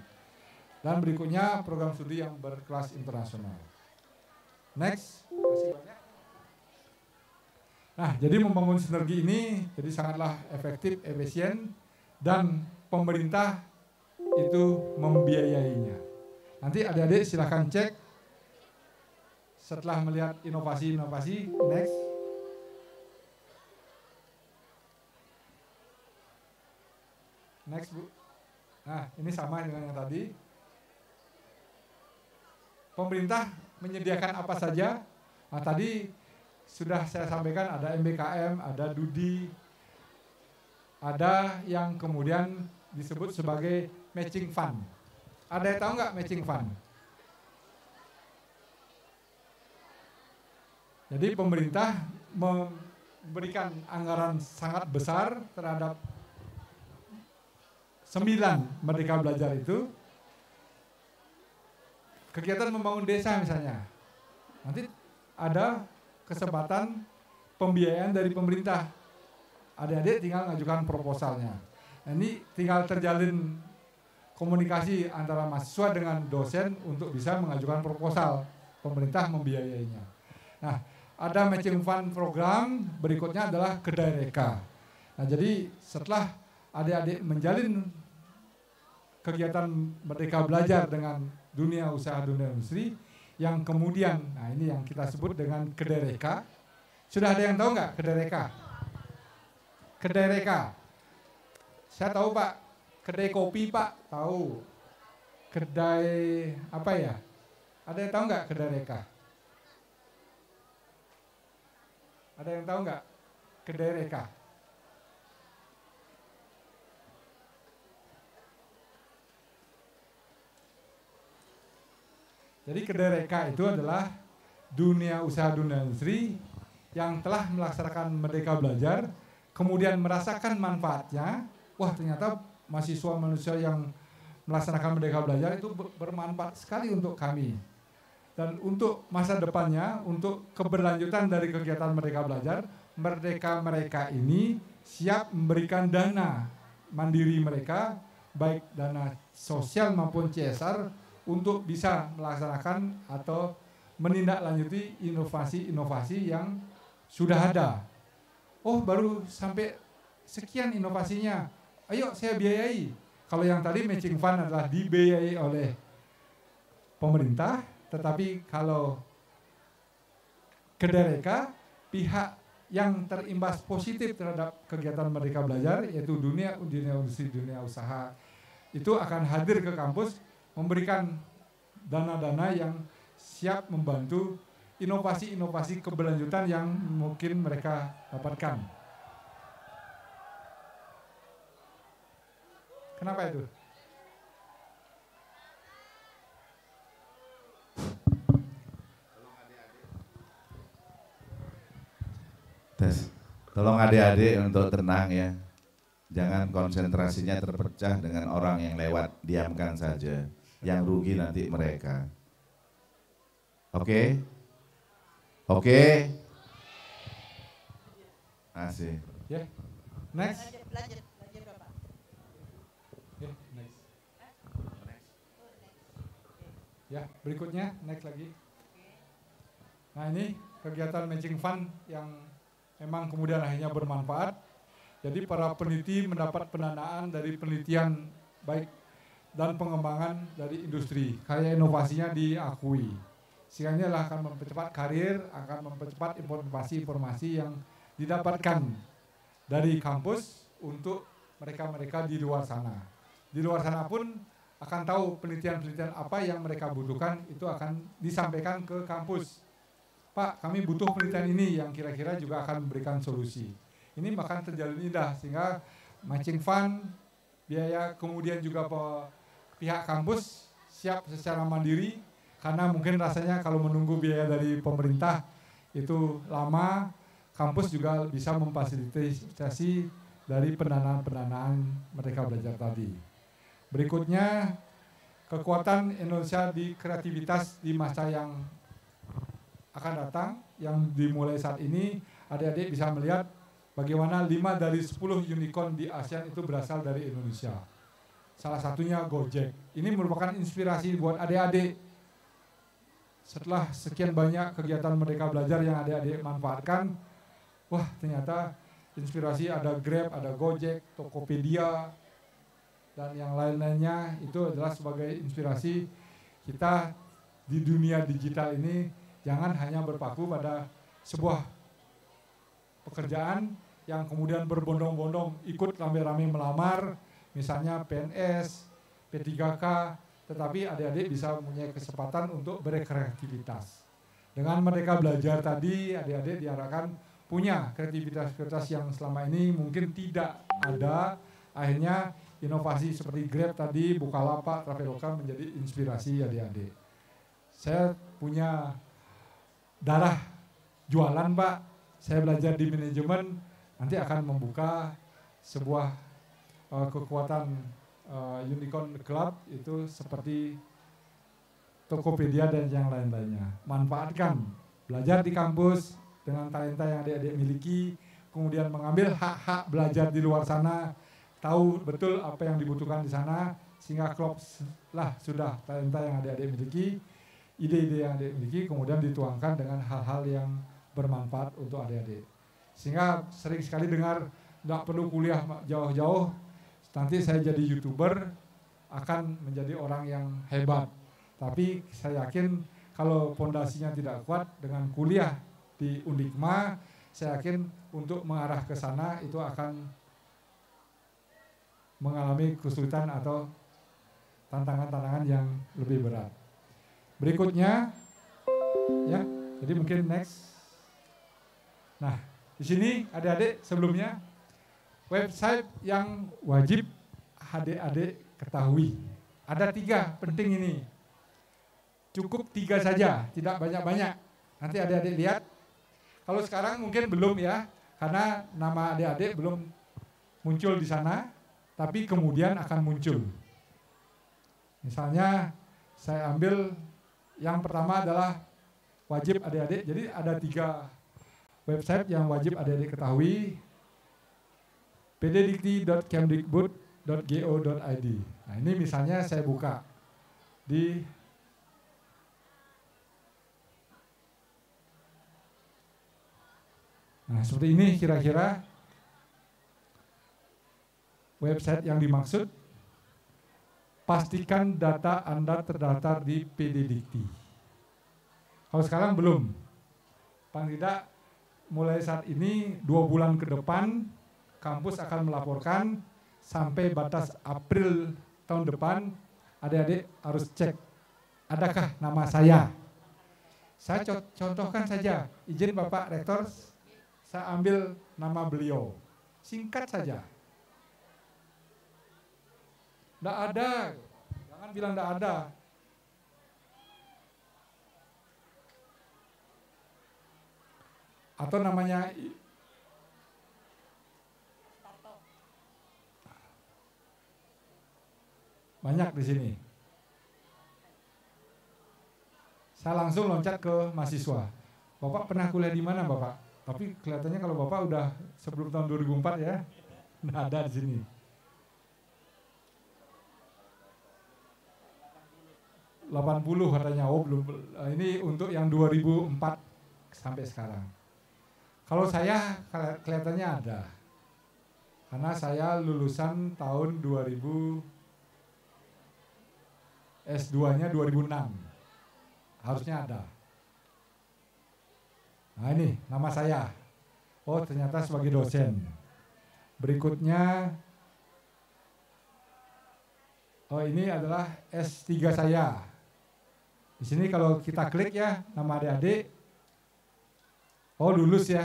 Dan berikutnya program studi yang berkelas internasional. Next, kasih banyak. Nah, jadi membangun sinergi ini jadi sangatlah efektif, efisien, dan pemerintah itu membiayainya. Nanti adik-adik silahkan cek setelah melihat inovasi-inovasi. Next. Next, Bu. Nah, ini sama dengan yang tadi. Pemerintah menyediakan apa saja. Nah, tadi sudah saya sampaikan ada MBKM, ada DUDI, ada yang kemudian disebut sebagai matching fund. Ada yang tahu nggak matching fund? Jadi pemerintah memberikan anggaran sangat besar terhadap 9 Merdeka Belajar itu. Kegiatan membangun desa misalnya. Nanti ada kesempatan pembiayaan dari pemerintah. Adik-adik tinggal mengajukan proposalnya. Nah, ini tinggal terjalin komunikasi antara mahasiswa dengan dosen untuk bisa mengajukan proposal, pemerintah membiayainya. Nah, ada matching fund program, berikutnya adalah kedai reka. Nah, jadi setelah adik-adik menjalin kegiatan Merdeka Belajar dengan dunia usaha, dunia industri, yang kemudian, nah ini yang kita sebut dengan kedai reka. Sudah ada yang tahu nggak kedai reka? Kedai reka. Saya tahu Pak, kedai kopi Pak, tahu. Kedai apa ya? Ada yang tahu nggak kedai reka? Ada yang tahu nggak kedai reka? Jadi kedai reka itu adalah dunia usaha, dunia industri yang telah melaksanakan Merdeka Belajar, kemudian merasakan manfaatnya. Wah, ternyata mahasiswa yang melaksanakan Merdeka Belajar itu bermanfaat sekali untuk kami. Dan untuk masa depannya, untuk keberlanjutan dari kegiatan Merdeka Belajar, mereka ini siap memberikan dana mandiri mereka, baik dana sosial maupun CSR, untuk bisa melaksanakan atau menindaklanjuti inovasi-inovasi yang sudah ada. Oh, baru sampai sekian inovasinya, ayo saya biayai. Kalau yang tadi matching fund adalah dibiayai oleh pemerintah, tetapi kalau kedai reka, pihak yang terimbas positif terhadap kegiatan Merdeka Belajar, yaitu dunia industri, dunia usaha, itu akan hadir ke kampus, memberikan dana-dana yang siap membantu inovasi-inovasi keberlanjutan yang mungkin mereka dapatkan. Kenapa itu? Tolong adik-adik untuk tenang ya. Jangan konsentrasinya terpecah dengan orang yang lewat, diamkan saja. Yang rugi nanti mereka. Oke? Oke? Asik. Ya, next. Ya, next. Ya, berikutnya, next lagi. Nah, ini kegiatan matching fund yang memang kemudian akhirnya bermanfaat. Jadi para peneliti mendapat pendanaan dari penelitian baik dan pengembangan dari industri. Karya inovasinya diakui. Sehingga ini akan mempercepat karir, akan mempercepat informasi-informasi yang didapatkan dari kampus untuk mereka-mereka di luar sana. Di luar sana pun akan tahu penelitian-penelitian apa yang mereka butuhkan, itu akan disampaikan ke kampus. Pak, kami butuh penelitian ini yang kira-kira juga akan memberikan solusi. Ini bahkan terjalin indah, sehingga matching fund, biaya, kemudian juga pihak kampus siap secara mandiri, karena mungkin rasanya kalau menunggu biaya dari pemerintah itu lama, kampus juga bisa memfasilitasi dari pendanaan-pendanaan Merdeka Belajar tadi. Berikutnya, kekuatan Indonesia di kreativitas di masa yang akan datang, yang dimulai saat ini, adik-adik bisa melihat bagaimana 5 dari 10 unicorn di ASEAN itu berasal dari Indonesia. Salah satunya Gojek. Ini merupakan inspirasi buat adik-adik. Setelah sekian banyak kegiatan Merdeka Belajar yang adik-adik manfaatkan, wah ternyata inspirasi ada Grab, ada Gojek, Tokopedia, dan yang lain-lainnya itu adalah sebagai inspirasi kita di dunia digital ini. Jangan hanya berpaku pada sebuah pekerjaan yang kemudian berbondong-bondong ikut rame-rame melamar, misalnya PNS, P3K, tetapi adik-adik bisa mempunyai kesempatan untuk berkreativitas. Dengan Merdeka Belajar tadi, adik-adik diharapkan punya kreativitas yang selama ini mungkin tidak ada. Akhirnya inovasi seperti Grab tadi, Bukalapak, Traveloka menjadi inspirasi adik-adik. Saya punya darah jualan Pak, saya belajar di manajemen, nanti akan membuka sebuah kekuatan unicorn club itu seperti Tokopedia dan yang lain-lainnya. Manfaatkan, belajar di kampus dengan talenta yang adik-adik miliki, kemudian mengambil hak-hak belajar di luar sana, tahu betul apa yang dibutuhkan di sana, sehingga klop lah sudah talenta yang adik-adik miliki, ide-ide yang adik miliki, kemudian dituangkan dengan hal-hal yang bermanfaat untuk adik-adik. Sehingga sering sekali dengar, nggak perlu kuliah jauh-jauh, nanti saya jadi YouTuber, akan menjadi orang yang hebat. Tapi saya yakin kalau pondasinya tidak kuat dengan kuliah di Undikma, saya yakin untuk mengarah ke sana itu akan mengalami kesulitan atau tantangan-tantangan yang lebih berat. Berikutnya, ya, jadi mungkin next. Nah, di sini adik-adik sebelumnya website yang wajib adik-adik ketahui. Ada 3 penting ini. Cukup 3 saja, tidak banyak-banyak. Nanti adik-adik lihat. Kalau sekarang mungkin belum ya, karena nama adik-adik belum muncul di sana, tapi kemudian akan muncul. Misalnya saya ambil yang pertama adalah wajib adik-adik. Jadi ada 3 website yang wajib adik-adik ketahui. pddikti.kemdikbud.go.id. Nah, ini misalnya saya buka di Nah, seperti ini kira-kira website yang dimaksud. Pastikan data Anda terdaftar di PD Dikti. Kalau sekarang belum. Paling tidak mulai saat ini 2 bulan ke depan kampus akan melaporkan sampai batas April tahun depan, adik-adik harus cek adakah nama saya. Saya contohkan saja, izin Bapak Rektor, saya ambil nama beliau, singkat saja. Nggak ada, jangan bilang nggak ada. Atau namanya banyak di sini. Saya langsung loncat ke mahasiswa. Bapak pernah kuliah di mana, Bapak? Tapi kelihatannya kalau Bapak udah sebelum tahun 2004 ya, nggak ada di sini. 80 katanya, oh belum. Ini untuk yang 2004 sampai sekarang. Kalau saya kelihatannya ada. Karena saya lulusan tahun 2000, S2-nya 2006. Harusnya ada. Nah ini nama saya. Oh ternyata sebagai dosen. Berikutnya, oh ini adalah S3 saya. Di sini kalau kita klik ya nama adik-adik, oh lulus ya.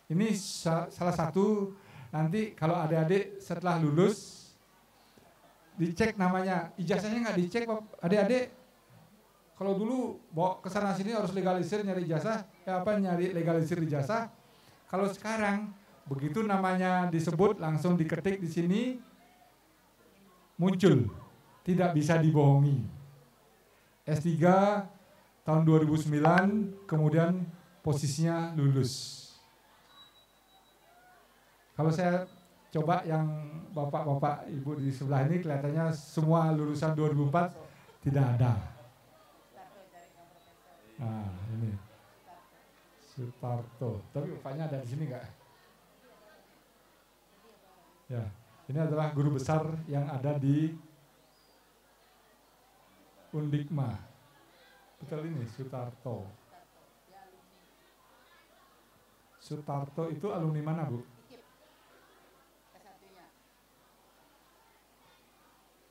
Ini salah satu, nanti kalau adik-adik setelah lulus, dicek namanya, ijazahnya nggak dicek adik-adik. Kalau dulu bawa ke sana sini harus legalisir nyari ijazah, nyari legalisir ijazah. Kalau sekarang begitu namanya disebut langsung diketik di sini muncul, tidak bisa dibohongi. S3 tahun 2009, kemudian posisinya lulus. Kalau saya coba yang bapak-bapak ibu di sebelah ini kelihatannya semua lulusan 2004 tidak ada. Nah ini Sutarto, tapi bapaknya ada di sini nggak? Ya, ini adalah guru besar yang ada di Undikma. Betul ini Sutarto. Sutarto itu alumni mana, Bu?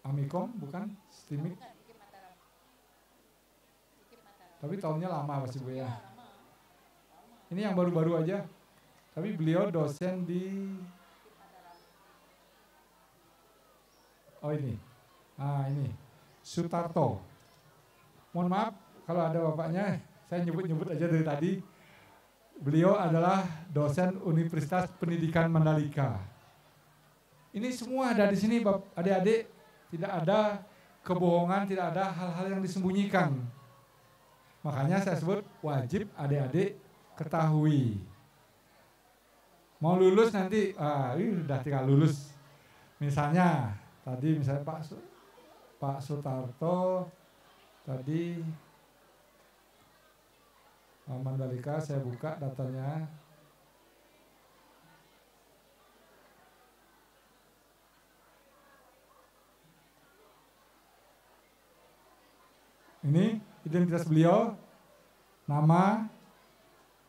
Amikom bukan? Stimik? Tapi tahunnya lama pasti Bu ya. Ini yang baru-baru aja. Tapi beliau dosen di oh ini. Ah ini Sutarto. Mohon maaf kalau ada bapaknya, saya nyebut-nyebut aja dari tadi. Beliau adalah dosen Universitas Pendidikan Mandalika. Ini semua ada di sini, adik-adik. Tidak ada kebohongan, tidak ada hal-hal yang disembunyikan. Makanya saya sebut wajib adik-adik ketahui. Mau lulus nanti, udah tinggal lulus. Misalnya Tadi misalnya Pak Sutarto, tadi Mandalika, saya buka datanya. Ini identitas beliau, nama,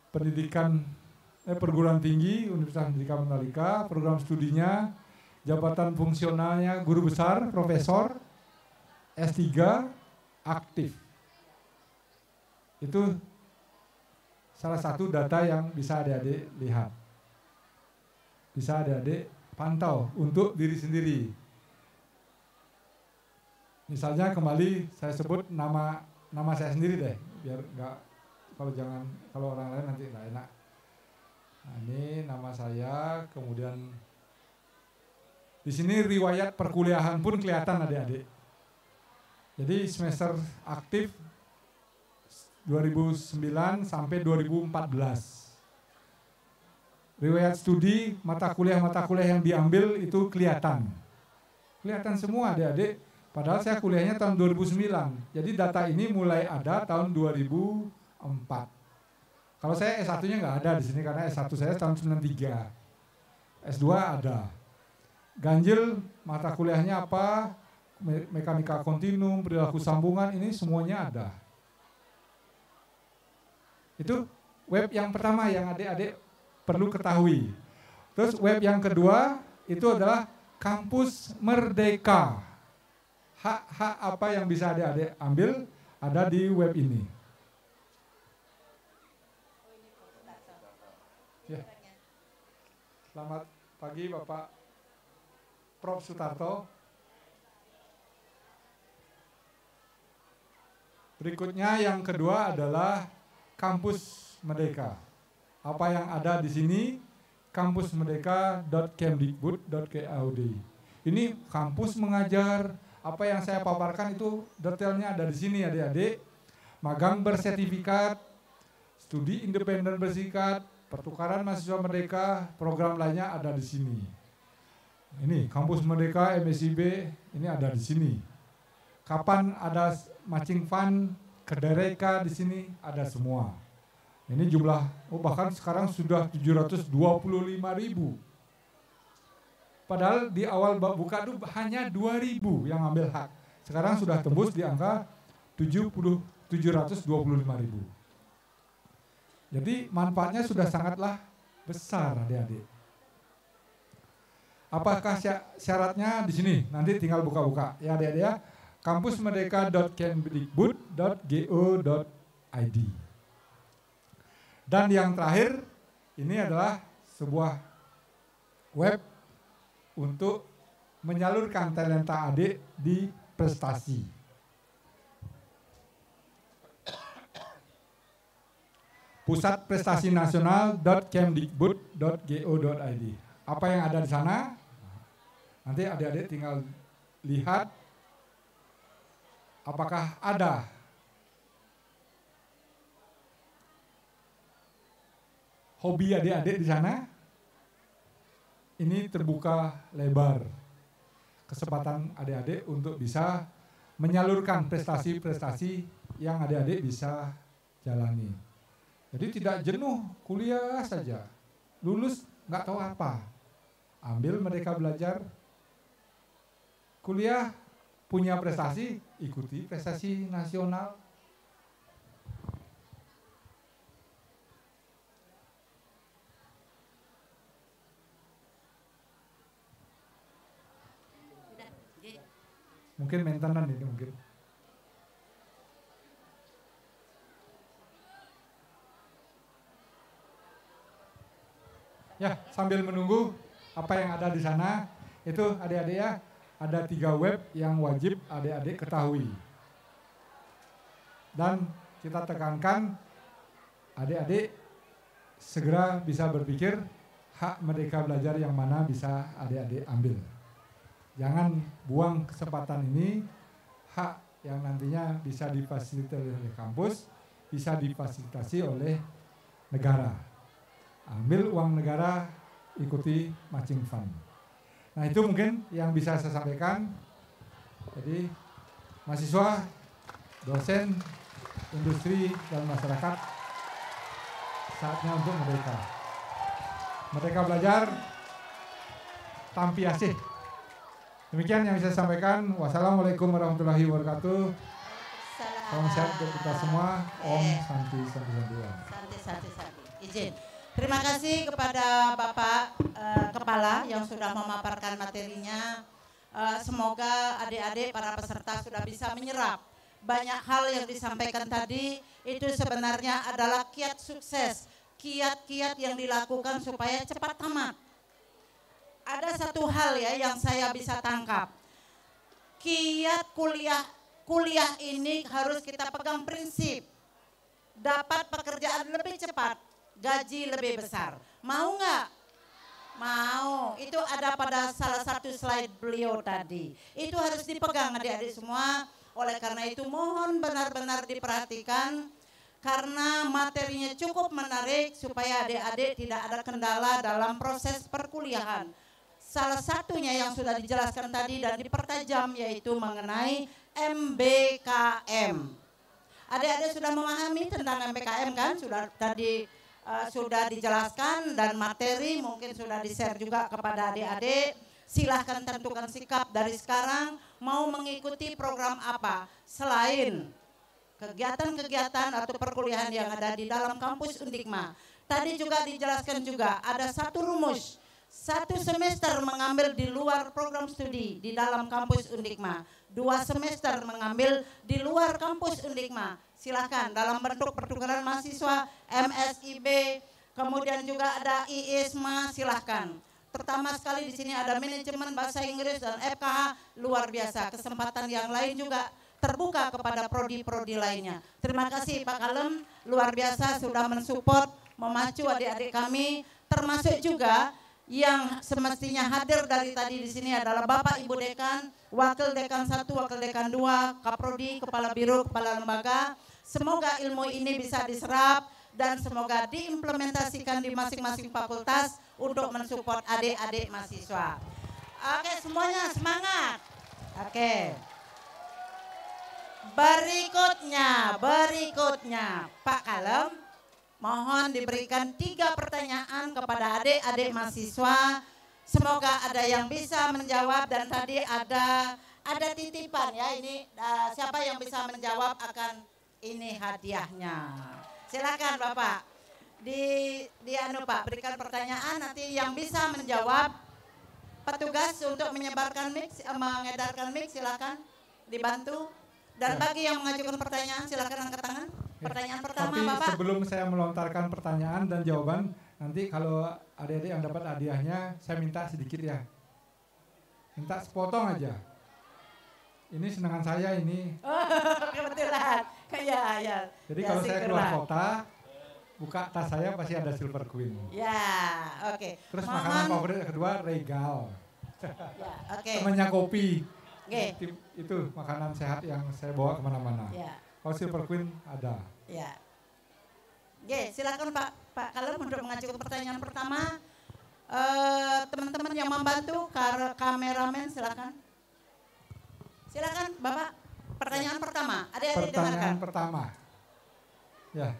pendidikan perguruan tinggi, Universitas Pendidikan Mandalika, program studinya, jabatan fungsionalnya, guru besar, profesor, S3, aktif. Itu salah satu data yang bisa adik-adik lihat. Bisa adik-adik pantau untuk diri sendiri. Misalnya kembali saya sebut nama saya sendiri deh, biar enggak, kalau orang lain nanti enggak enak. Nah, ini nama saya, kemudian di sini riwayat perkuliahan pun kelihatan adik-adik. Jadi semester aktif 2009 sampai 2014. Riwayat studi, mata kuliah yang diambil itu kelihatan. Kelihatan semua adik-adik. Padahal saya kuliahnya tahun 2009. Jadi data ini mulai ada tahun 2004. Kalau saya S1-nya nggak ada di sini karena S1 saya tahun 93. S2 ada. Ganjil mata kuliahnya apa? Mekanika kontinum, perilaku sambungan, ini semuanya ada. Itu web yang pertama yang adik-adik perlu ketahui. Terus web yang kedua itu adalah Kampus Merdeka. Hak-hak apa yang bisa adik-adik ambil ada di web ini. Ya. Selamat pagi Bapak Prof. Sutarto. Berikutnya yang kedua adalah Kampus Merdeka. Apa yang ada di sini? kampusmerdeka.kemdikbud.go.id. Ini kampus mengajar. Apa yang saya paparkan itu detailnya ada di sini adik-adik. Magang bersertifikat, studi independen bersertifikat, pertukaran mahasiswa merdeka, program lainnya ada di sini. Ini Kampus Merdeka MSIB, ini ada di sini. Kapan ada matching fund, kedereka di sini ada semua. Ini jumlah, bahkan sekarang sudah 725.000. Padahal di awal buka itu hanya 2.000 yang ambil hak. Sekarang sudah tembus di angka 725.000. Jadi manfaatnya sudah sangatlah besar adik-adik. Apakah syaratnya di sini? Nanti tinggal buka-buka ya adik-adik ya. kampusmerdeka.kemdikbud.go.id. Dan yang terakhir ini adalah sebuah web untuk menyalurkan talenta adik di prestasi. Pusat Prestasi Nasional.kemdikbud.go.id. Apa yang ada di sana? Nanti adik-adik tinggal lihat apakah ada hobi adik-adik di sana. Ini terbuka lebar kesempatan adik-adik untuk bisa menyalurkan prestasi-prestasi yang adik-adik bisa jalani. Jadi tidak jenuh kuliah saja, lulus nggak tahu apa. Ambil Merdeka Belajar, kuliah punya prestasi, ikuti prestasi nasional. Mungkin maintenance ini mungkin. Ya, sambil menunggu apa yang ada di sana, itu adik-adik ya, ada 3 web yang wajib adik-adik ketahui. Dan kita tekankan adik-adik segera bisa berpikir hak Merdeka Belajar yang mana bisa adik-adik ambil. Jangan buang kesempatan ini, hak yang nantinya bisa difasilitasi oleh kampus, bisa difasilitasi oleh negara. Ambil uang negara, ikuti matching fund. Nah itu mungkin yang bisa saya sampaikan. Jadi mahasiswa, dosen, industri, dan masyarakat saatnya untuk merdeka. Merdeka belajar, tampi asih. Demikian yang bisa saya sampaikan. Wassalamualaikum warahmatullahi wabarakatuh. Salam sehat untuk kita semua. Om Santi Santi Santi. Santi. Izin. Terima kasih kepada Bapak Kepala yang sudah memaparkan materinya. Semoga adik-adik para peserta sudah bisa menyerap banyak hal yang disampaikan tadi. Itu sebenarnya adalah kiat sukses, kiat-kiat yang dilakukan supaya cepat tamat. Ada satu hal ya yang saya bisa tangkap. Kiat kuliah ini harus kita pegang prinsip. Dapat pekerjaan lebih cepat, gaji lebih besar. Mau nggak? Mau. Itu ada pada salah satu slide beliau tadi. Itu harus dipegang adik-adik semua. Oleh karena itu mohon benar-benar diperhatikan. Karena materinya cukup menarik supaya adik-adik tidak ada kendala dalam proses perkuliahan. Salah satunya yang sudah dijelaskan tadi dan dipertajam yaitu mengenai MBKM. Adik-adik sudah memahami tentang MBKM kan? Sudah dijelaskan dan materi mungkin sudah di-share juga kepada adik-adik. Silahkan tentukan sikap dari sekarang mau mengikuti program apa selain kegiatan-kegiatan atau perkuliahan yang ada di dalam kampus Undikma. Tadi juga dijelaskan juga ada satu rumus. 1 semester mengambil di luar program studi di dalam kampus Undikma. 2 semester mengambil di luar kampus Undikma. Silakan dalam bentuk pertukaran mahasiswa, MSIB, kemudian juga ada IISMA, silakan. Pertama sekali di sini ada manajemen bahasa Inggris dan FKH, luar biasa. Kesempatan yang lain juga terbuka kepada prodi-prodi lainnya. Terima kasih Pak Kalem, luar biasa sudah mensupport, memacu adik-adik kami, termasuk juga yang semestinya hadir dari tadi di sini adalah Bapak Ibu Dekan, Wakil Dekan 1, Wakil Dekan 2, Kaprodi, Kepala Biro, Kepala Lembaga. Semoga ilmu ini bisa diserap dan semoga diimplementasikan di masing-masing fakultas untuk mensupport adik-adik mahasiswa. Oke, semuanya semangat. Oke. Berikutnya Pak Kalem, mohon diberikan 3 pertanyaan kepada adik-adik mahasiswa. Semoga ada yang bisa menjawab dan tadi ada titipan ya ini siapa yang bisa menjawab akan ini hadiahnya. Silakan Bapak. Pak berikan pertanyaan nanti yang bisa menjawab petugas untuk menyebarkan mengedarkan mic silakan dibantu. Dan bagi yang mengajukan pertanyaan silakan angkat tangan. Pertanyaan pertama Tapi Bapak. sebelum saya melontarkan pertanyaan dan jawaban, nanti kalau adik-adik yang dapat hadiahnya, saya minta sedikit ya. Minta sepotong aja. Ini senangan saya ini. Oh, kebetulan. Ya. Jadi kalau saya keluar kota, buka tas saya pasti ada Silver Queen. Ya, oke. Terus makanan favorit kedua Regal. Ya, oke. Temannya kopi. Oke. Itu makanan sehat yang saya bawa kemana-mana. Ya. Kalau Silver Queen ada. Ya. Oke, silakan Pak Kalem untuk mengajukan pertanyaan pertama. Teman-teman yang membantu, kameramen silakan. Silakan Bapak. Pertanyaan pertama. Adik-adik dengarkan. Pertanyaan pertama. Ya.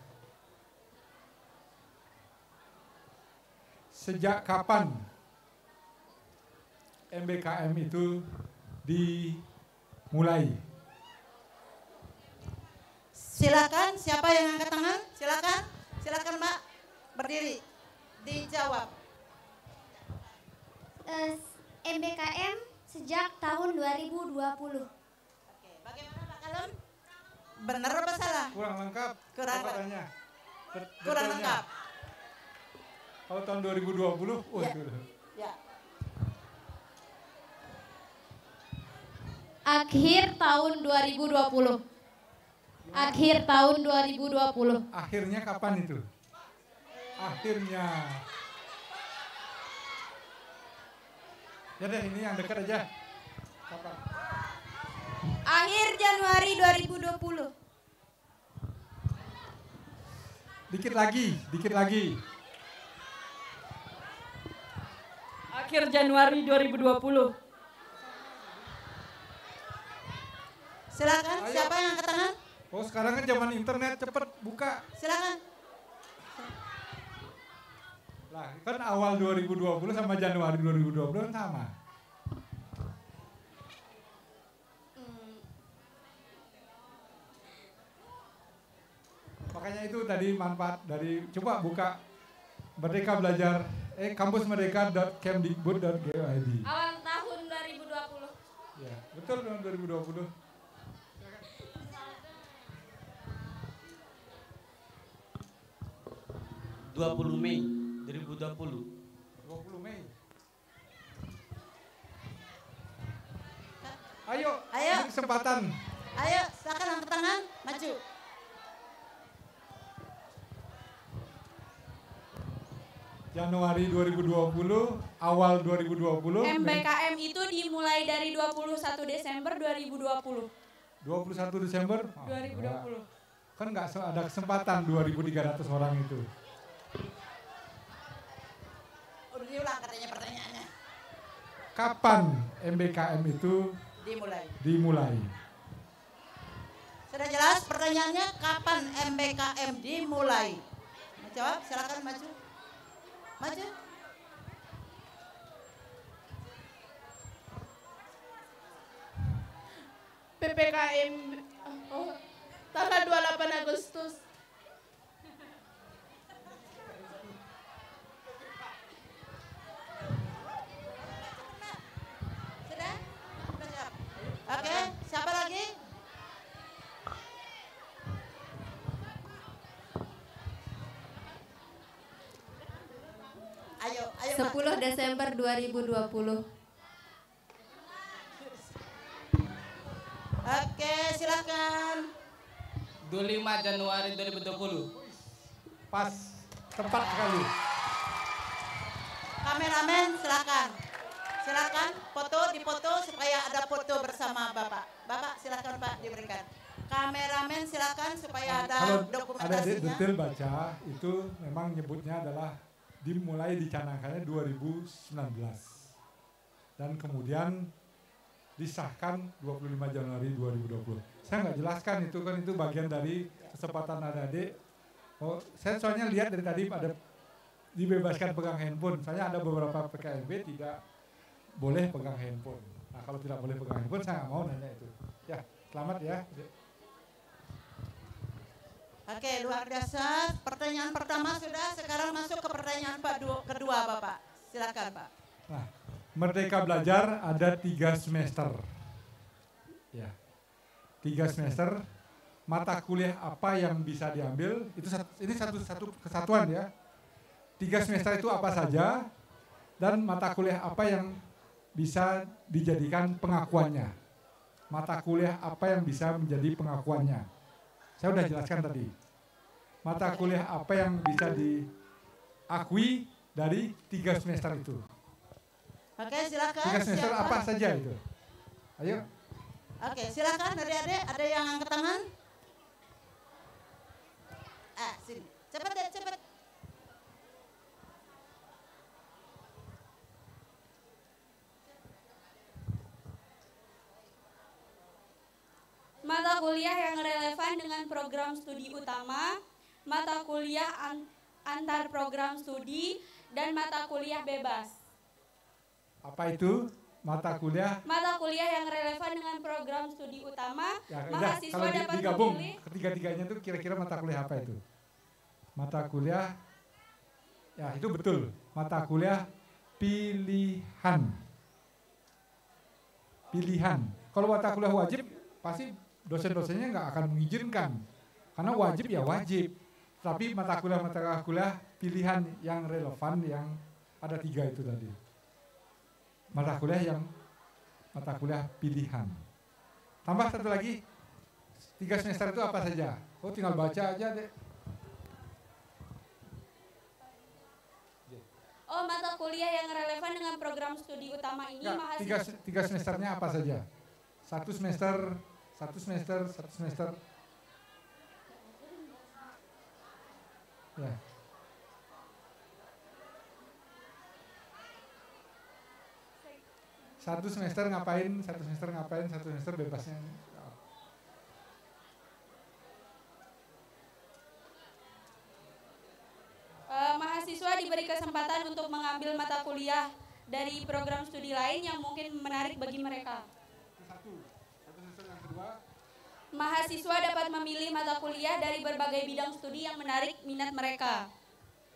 Sejak kapan MBKM itu dimulai? Silakan, siapa yang angkat tangan? Silakan Mbak, berdiri, dijawab. MBKM sejak tahun 2020. Oke, bagaimana Pak Kalem? Benar apa salah? Kurang lengkap. Kurang Kurang lengkap. Kalau tahun 2020, Ya. Ya. Akhir tahun 2020. Akhir tahun 2020. Akhirnya kapan itu? Akhirnya. Ya deh, ini yang dekat aja. Kapan? Akhir Januari 2020. Dikit lagi. akhir Januari 2020. Silakan, siapa yang angkat tangan? Oh sekarang kan zaman internet, cepet buka. Silakan. Lah kan awal 2020 sama Januari 2020 kan sama. Makanya itu tadi manfaat dari, coba buka Merdeka Belajar, kampusmerdeka.kemdikbud.go.id. Awal tahun 2020. Ya, betul tahun 2020. 20 Mei 2020. 20 Mei. Ayo, Ayo. ini kesempatan. Ayo, silakan angkat tangan, maju. Januari 2020, awal 2020. MBKM itu dimulai dari 21 Desember 2020. 21 Desember. 2020. Kan nggak ada kesempatan 2.300 orang itu. Udah diulang katanya pertanyaannya. Kapan MBKM itu dimulai? Sudah jelas pertanyaannya, kapan MBKM dimulai? Mau jawab? Silakan maju. Maju. PPKM tanggal 28 Agustus. Sudah? Sudah jawab. Oke, siapa lagi? Ayo, ayo. 10 Desember 2020. Oke, silakan. 25 Januari 2020. Pas, tepat sekali. Kameramen silakan. Silakan foto, dipoto supaya ada foto bersama Bapak. Bapak silakan Pak diberikan. Kameramen silakan supaya ada Kalau ada dokumentasinya. detail baca, itu memang nyebutnya adalah dimulai dicanangkannya 2019. Dan kemudian disahkan 25 Januari 2020. Saya nggak jelaskan itu kan, itu bagian dari kesempatan adik-adik. Oh, saya soalnya lihat dari tadi ada dibebaskan pegang handphone. Soalnya ada beberapa PKMB tidak boleh pegang handphone. Nah kalau tidak boleh pegang handphone saya nggak mau nanya itu. Ya, selamat ya. Oke, luar biasa. Pertanyaan pertama sudah, sekarang masuk ke pertanyaan kedua Bapak. Silakan Pak. Nah, Merdeka Belajar ada 3 semester. Ya, 3 semester. Mata kuliah apa yang bisa diambil? Itu ini satu kesatuan ya. 3 semester itu apa saja? Dan mata kuliah apa yang bisa dijadikan pengakuannya? Mata kuliah apa yang bisa menjadi pengakuannya? Saya sudah jelaskan tadi. Mata kuliah apa yang bisa diakui dari 3 semester itu? Oke, silakan. 3 semester Siapa? apa saja itu? Ayo. Oke, silakan adik-adik. Ada yang angkat tangan? Sini. Cepat deh, cepat. Mata kuliah yang relevan dengan program studi utama, mata kuliah antar program studi, dan mata kuliah bebas. Apa itu mata kuliah? Mata kuliah yang relevan dengan program studi utama, Ya, mahasiswa kalau dapat digabung memilih. ketiga-tiganya itu kira-kira mata kuliah apa itu? Mata kuliah, ya itu betul. Mata kuliah pilihan. Pilihan. Kalau mata kuliah wajib, pasti dosen-dosennya nggak akan mengizinkan. Karena wajib ya wajib. Tapi mata kuliah pilihan yang relevan yang ada 3 itu tadi. Mata kuliah pilihan. Tambah satu lagi, 3 semester itu apa saja? Oh tinggal baca aja deh. Oh, mata kuliah yang relevan dengan program studi utama ini Ya, mahasiswa. 3 semesternya apa saja? Satu semester. Ya. Satu semester ngapain, satu semester bebasnya. Mahasiswa diberi kesempatan untuk mengambil mata kuliah dari program studi lain yang mungkin menarik bagi mereka. Satu semester yang kedua. Mahasiswa dapat memilih mata kuliah dari berbagai bidang studi yang menarik minat mereka.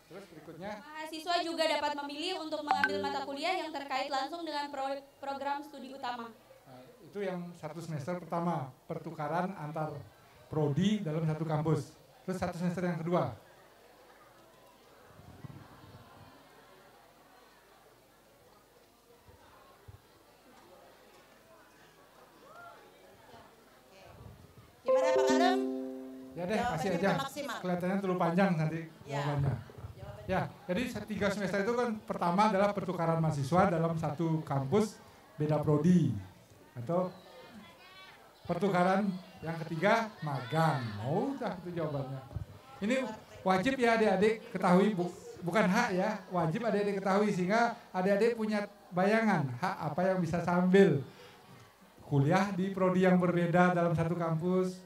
Terus berikutnya. Mahasiswa juga dapat memilih untuk mengambil mata kuliah yang terkait langsung dengan program studi utama. Nah, itu yang satu semester pertama, pertukaran antar prodi dalam satu kampus. Terus satu semester yang kedua. Gimana Pak Kalem? Ya deh, Jawabannya kasih aja. maksimal. Kelihatannya terlalu panjang nanti Ya. jawabannya. Ya, jadi 3 semester itu kan pertama adalah pertukaran mahasiswa dalam satu kampus beda prodi. Atau pertukaran yang ketiga magang. Oh, udah itu jawabannya. Ini wajib ya adik-adik ketahui, bukan hak ya, wajib adik-adik ketahui sehingga adik-adik punya bayangan hak apa yang bisa sambil kuliah di prodi yang berbeda dalam satu kampus,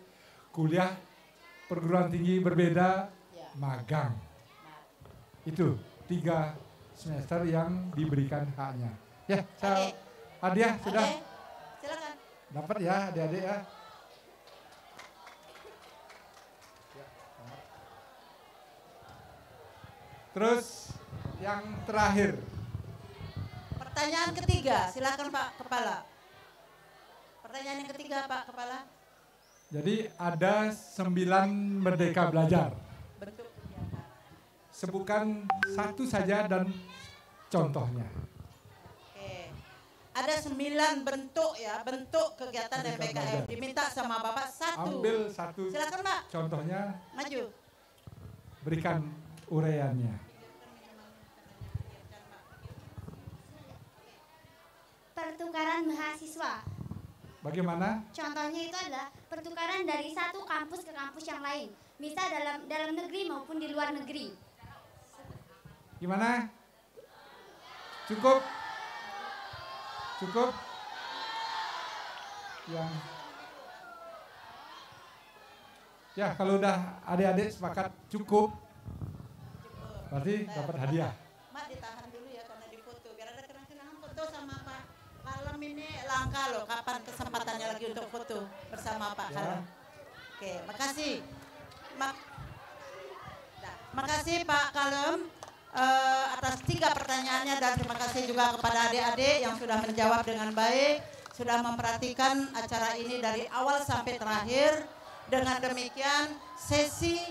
kuliah perguruan tinggi berbeda, magang. Itu 3 semester yang diberikan haknya. Ya, saya hadiah sudah Oke, silakan. dapat ya adik-adik ya. Terus yang terakhir. Pertanyaan ketiga, silakan Pak Kepala. Pertanyaan yang ketiga Pak Kepala. Jadi ada 9 merdeka belajar. Bentuk kegiatan. Sebutkan satu saja dan contohnya. Oke. Ada 9 bentuk ya, bentuk kegiatan Merdeka MPKM. belajar. Diminta sama Bapak satu. Ambil satu Silakan Pak, contohnya, maju. berikan uraiannya. Pertukaran mahasiswa. Bagaimana? Contohnya itu adalah pertukaran dari satu kampus ke kampus yang lain. Bisa dalam negeri maupun di luar negeri. Gimana? Cukup? Cukup? Yang ya kalau udah adik-adik sepakat cukup, berarti dapat hadiah. Mak ditahan dulu ya karena difoto. Biar ada kenang-kenangan foto sama Pak Kalem ini langka loh. Kapan kesempatannya lagi untuk foto bersama Pak Ya. Kalem. Oke, makasih. Makasih Pak Kalem atas 3 pertanyaannya dan terima kasih juga kepada adik-adik yang sudah menjawab dengan baik, sudah memperhatikan acara ini dari awal sampai terakhir. Dengan demikian sesi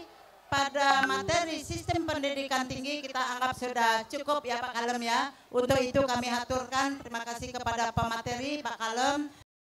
pada materi sistem pendidikan tinggi kita anggap sudah cukup ya Pak Kalem ya. Untuk itu kami haturkan terima kasih kepada pemateri Pak Kalem.